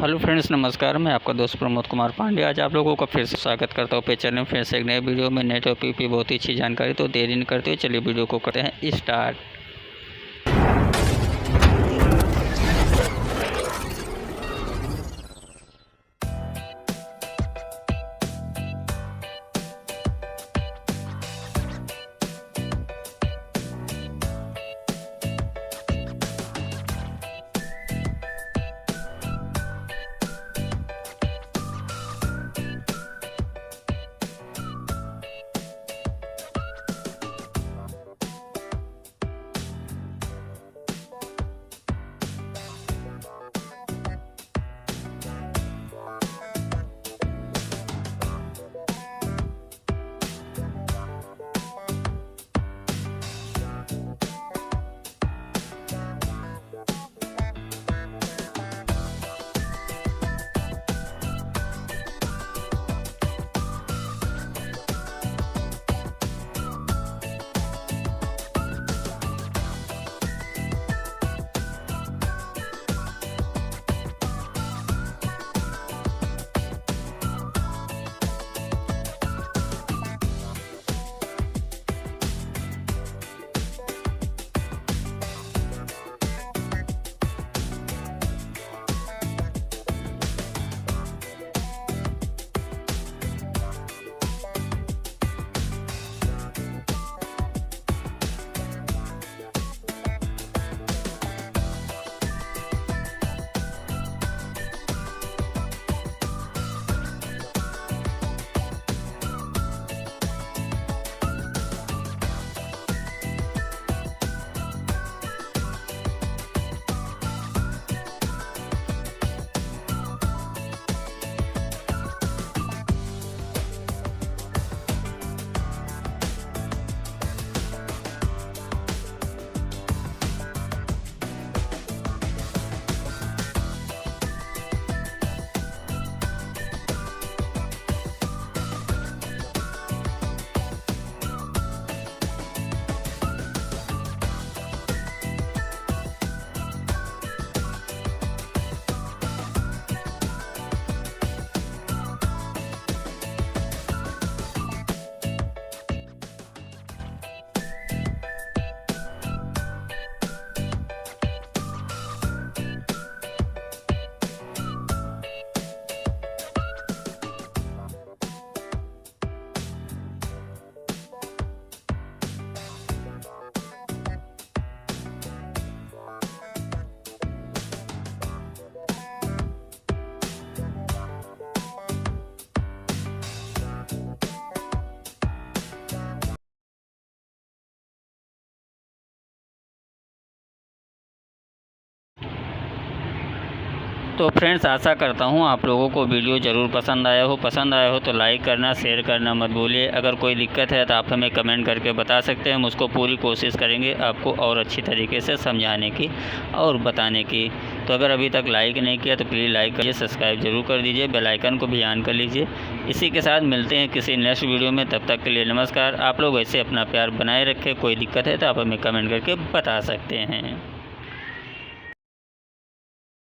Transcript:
Hello friends, नमस्कार। मैं आपका दोस्त प्रमोद कुमार पांडे आज आप लोगों का फिर से स्वागत करता हूँ पे चैनल में फिर से एक नए वीडियो में नेट और पीपी बहुत ही अच्छी जानकारी। तो देरी नहीं करते हुए चलिए वीडियो को करते हैं स्टार्ट। तो फ्रेंड्स, आशा करता हूँ आप लोगों को वीडियो ज़रूर पसंद आया हो तो लाइक करना, शेयर करना मत भूलिए। अगर कोई दिक्कत है तो आप हमें कमेंट करके बता सकते हैं। हम उसको पूरी कोशिश करेंगे आपको और अच्छी तरीके से समझाने की और बताने की। तो अगर अभी तक लाइक नहीं किया तो प्लीज़ लाइक करिए, सब्सक्राइब जरूर कर दीजिए, बेल आइकन को भी ऑन कर लीजिए। इसी के साथ मिलते हैं किसी नेक्स्ट वीडियो में, तब तक के लिए नमस्कार। आप लोग ऐसे अपना प्यार बनाए रखें। कोई दिक्कत है तो आप हमें कमेंट करके बता सकते हैं।